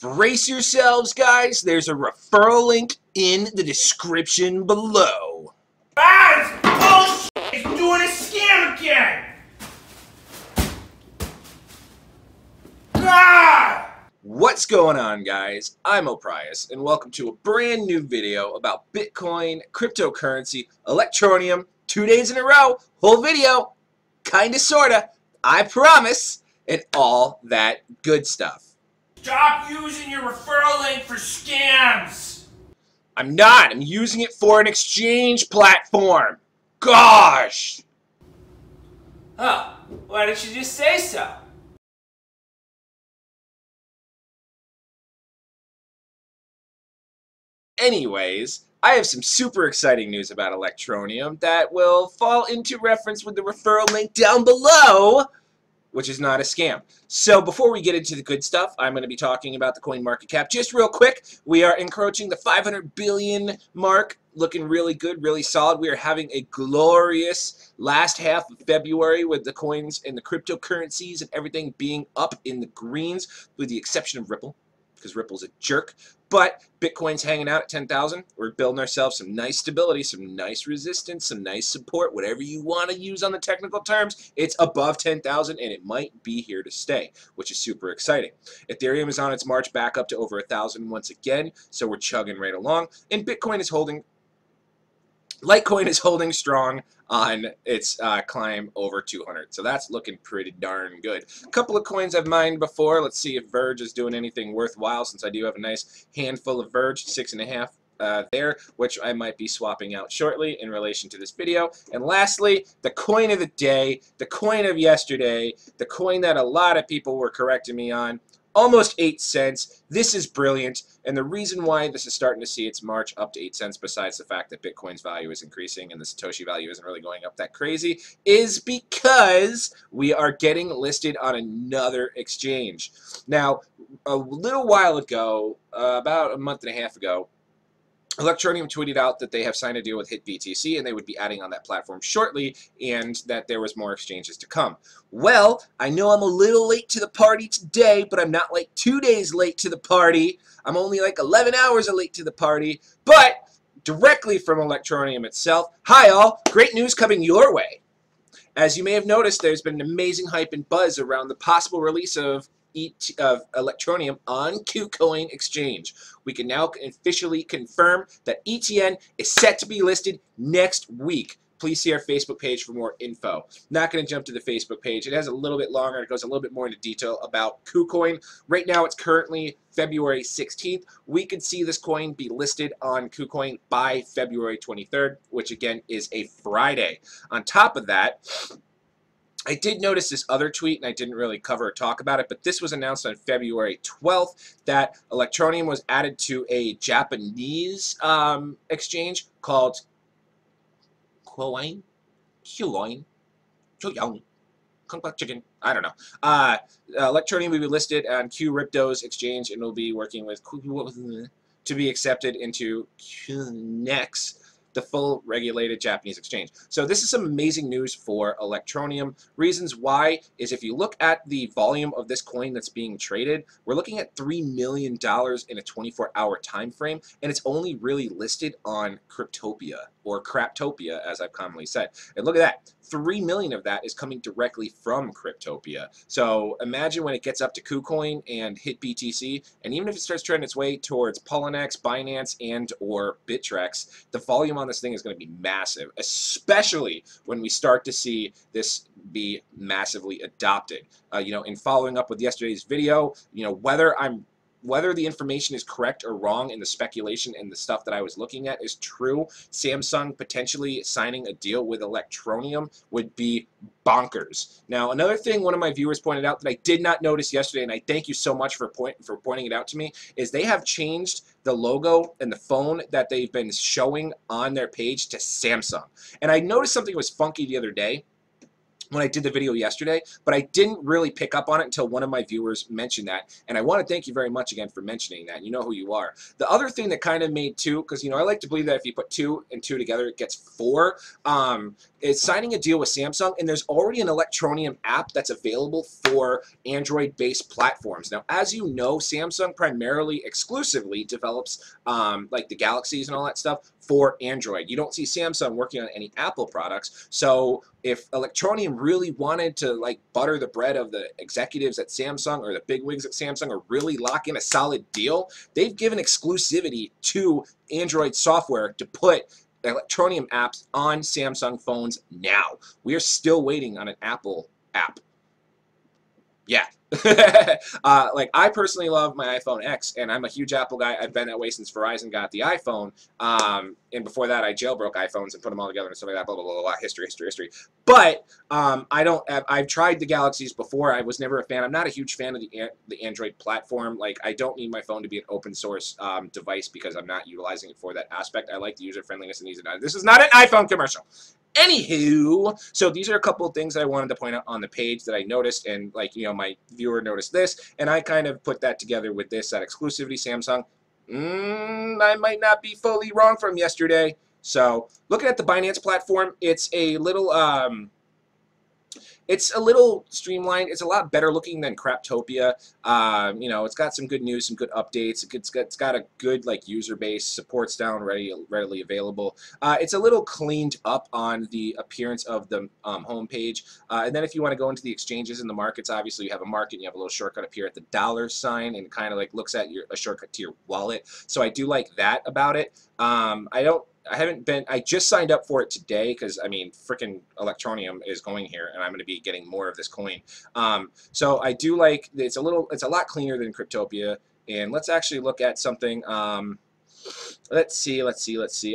Brace yourselves, guys. There's a referral link in the description below. Ah, it's bullshit! He's doing a scam again! God! What's going on, guys? I'm Oprius, and welcome to a brand new video about Bitcoin, cryptocurrency, Electroneum, 2 days in a row, whole video, kinda sorta, I promise, and all that good stuff. Stop using your referral link for scams! I'm not. I'm using it for an exchange platform. Gosh! Huh, why didn't you just say so? Anyways, I have some super exciting news about Electroneum that will fall into reference with the referral link down below, which is not a scam. So before we get into the good stuff, I'm going to be talking about the coin market cap. Just real quick, we are encroaching the 500 billion mark, looking really good, really solid. We are having a glorious last half of February with the coins and the cryptocurrencies and everything being up in the greens, with the exception of Ripple, because Ripple's a jerk. But Bitcoin's hanging out at 10,000. We're building ourselves some nice stability, some nice resistance, some nice support, whatever you want to use on the technical terms. It's above 10,000 and it might be here to stay, which is super exciting. Ethereum is on its march back up to over 1,000 once again, so we're chugging right along. And Bitcoin is holding, Litecoin is holding strong on its climb over 200. So that's looking pretty darn good. A couple of coins I've mined before. Let's see if Verge is doing anything worthwhile, since I do have a nice handful of Verge, 6.5 there, which I might be swapping out shortly in relation to this video. And lastly, the coin of the day, the coin of yesterday, the coin that a lot of people were correcting me on. Almost 8 cents. This is brilliant, and the reason why this is starting to see its march up to 8 cents, besides the fact that Bitcoin's value is increasing and the Satoshi value isn't really going up that crazy, is because we are getting listed on another exchange. Now, a little while ago, about a month and a half ago, Electroneum tweeted out that they have signed a deal with HitBTC and they would be adding on that platform shortly, and that there was more exchanges to come. Well, I know I'm a little late to the party today, but I'm not like 2 days late to the party. I'm only like 11 hours late to the party, but directly from Electroneum itself. Hi all, great news coming your way. As you may have noticed, there's been an amazing hype and buzz around the possible release of Electroneum on Kucoin exchange. We can now officially confirm that ETN is set to be listed next week. Please see our Facebook page for more info. Not going to jump to the Facebook page. It has a little bit longer. It goes a little bit more into detail about Kucoin. Right now, it's currently February 16th. We could see this coin be listed on Kucoin by February 23rd, which again is a Friday. On top of that, I did notice this other tweet, and I didn't really cover or talk about it, but this was announced on February 12th that Electroneum was added to a Japanese exchange called Kucoin, chicken. I don't know. Electroneum will be listed on QRipto's exchange, and will be working with to be accepted into QNex, the full regulated Japanese exchange. So this is some amazing news for Electroneum. Reasons why is, if you look at the volume of this coin that's being traded, we're looking at $3 million in a 24-hour time frame, and it's only really listed on Cryptopia, or Craptopia as I've commonly said. And look at that, 3 million of that is coming directly from Cryptopia. So imagine when it gets up to KuCoin and HitBTC, and even if it starts trending its way towards Poloniex, Binance, and or Bittrex, the volume on this thing is going to be massive, especially when we start to see this be massively adopted. In following up with yesterday's video, whether the information is correct or wrong and the speculation and the stuff that I was looking at is true, Samsung potentially signing a deal with Electroneum would be bonkers. Now, another thing one of my viewers pointed out that I did not notice yesterday, and I thank you so much for pointing it out to me, is they have changed the logo and the phone that they've been showing on their page to Samsung. And I noticed something was funky the other day. when I did the video yesterday, but I didn't really pick up on it until one of my viewers mentioned that. And I want to thank you very much again for mentioning that. You know who you are. The other thing that kind of made two, because, you know, I like to believe that if you put 2 and 2 together, it gets 4, is signing a deal with Samsung. And there's already an Electroneum app that's available for Android-based platforms. Now, as you know, Samsung primarily exclusively develops like the Galaxies and all that stuff for Android. You don't see Samsung working on any Apple products. So if Electroneum really wanted to like butter the bread of the executives at Samsung or the bigwigs at Samsung or really lock in a solid deal, they've given exclusivity to Android software to put Electroneum apps on Samsung phones now. We are still waiting on an Apple app. Yeah. Like, I personally love my iPhone X, and I'm a huge Apple guy. I've been that way since Verizon got the iPhone. And before that, I jailbroke iPhones and put them all together and stuff like that. Blah blah blah blah. History. But I've tried the Galaxies before. I was never a fan. I'm not a huge fan of the Android platform. Like, I don't need my phone to be an open source device because I'm not utilizing it for that aspect. I like the user friendliness and ease of it. This is not an iPhone commercial. Anywho, so these are a couple of things that I wanted to point out on the page that I noticed, and like, you know, my viewer noticed this, and I kind of put that together with this, that exclusivity Samsung. I might not be fully wrong from yesterday. So looking at the Binance platform, it's a little streamlined. It's a lot better looking than Craptopia. You know, it's got some good news, some good updates. It's got a good like user base. Support's down, readily available. It's a little cleaned up on the appearance of the homepage. And then if you want to go into the exchanges and the markets, obviously you have a market. And you have a little shortcut up here at the dollar sign, and kind of like looks at a shortcut to your wallet. So I do like that about it. I just signed up for it today because, I mean, freaking Electroneum is going here, and I'm going to be getting more of this coin. So I do like, it's a lot cleaner than Cryptopia. And let's actually look at something. Let's see.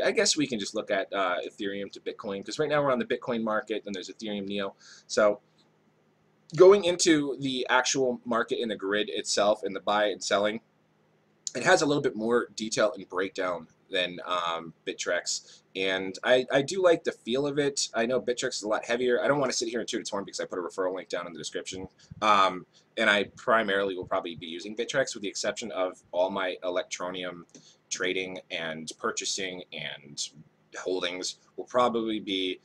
I guess we can just look at Ethereum to Bitcoin, because right now we're on the Bitcoin market, and there's Ethereum Neo. So going into the actual market in the grid itself, and the buy and selling, it has a little bit more detail and breakdown than Bittrex, and I do like the feel of it. I know Bittrex is a lot heavier. I don't want to sit here and toot its horn because I put a referral link down in the description, and I primarily will probably be using Bittrex, with the exception of all my Electroneum trading and purchasing and holdings will probably be,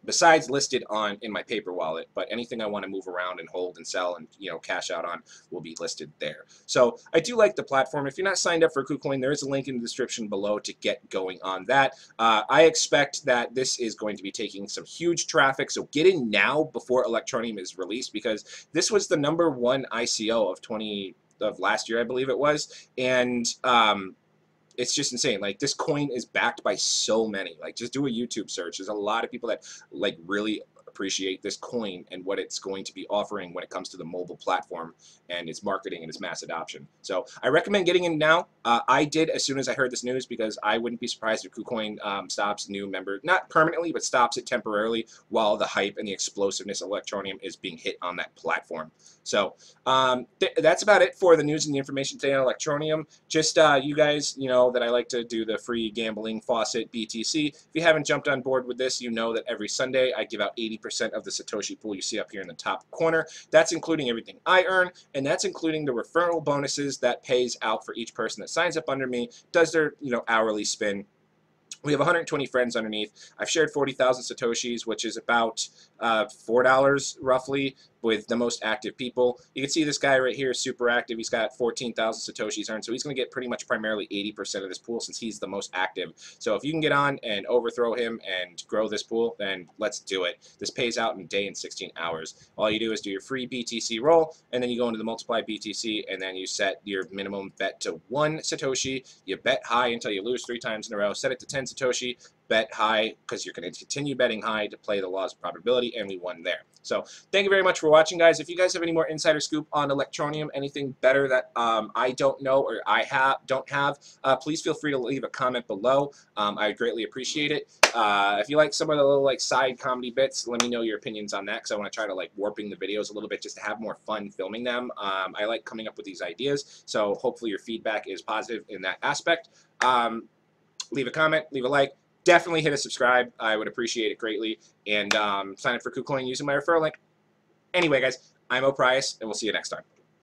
besides listed in my paper wallet, but anything I want to move around and hold and sell and, you know, cash out on will be listed there. So I do like the platform. If you're not signed up for Kucoin, there is a link in the description below to get going on that. I expect that this is going to be taking some huge traffic, so get in now before Electroneum is released, because this was the #1 ICO of last year, I believe it was, and it's just insane. Like, this coin is backed by so many. Like, just do a YouTube search. There's a lot of people that like really appreciate this coin and what it's going to be offering when it comes to the mobile platform and its marketing and its mass adoption. So I recommend getting in now. I did as soon as I heard this news, because I wouldn't be surprised if Kucoin stops new member, not permanently, but stops it temporarily while the hype and the explosiveness of Electroneum is being hit on that platform. So that's about it for the news and the information today on Electroneum. Just you guys, you know that I like to do the free gambling faucet BTC. If you haven't jumped on board with this, you know that every Sunday I give out 80% of the Satoshi pool you see up here in the top corner. That's including everything I earn, and that's including the referral bonuses that pays out for each person that signs up under me, does their, you know, hourly spin. We have 120 friends underneath. I've shared 40,000 Satoshis, which is about $4 roughly, with the most active people. You can see this guy right here is super active. He's got 14,000 Satoshis earned, so he's going to get pretty much primarily 80% of this pool since he's the most active. So if you can get on and overthrow him and grow this pool, then let's do it. This pays out in a day and 16 hours. All you do is do your free BTC roll, and then you go into the multiply BTC, and then you set your minimum bet to 1 Satoshi. You bet high until you lose 3 times in a row. Set it to 10 Satoshi. Bet high, because you're going to continue betting high to play the laws of probability, and we won there. So thank you very much for watching, guys. If you guys have any more insider scoop on Electroneum, anything better that I don't know or I don't have, please feel free to leave a comment below. I would greatly appreciate it. If you like some of the little like side comedy bits, let me know your opinions on that, because I want to try to like warping the videos a little bit just to have more fun filming them. I like coming up with these ideas, so hopefully your feedback is positive in that aspect. Leave a comment, leave a like. definitely hit a subscribe. I would appreciate it greatly. And sign up for Kucoin using my referral link. Anyway, guys, I'm O'Price, and we'll see you next time.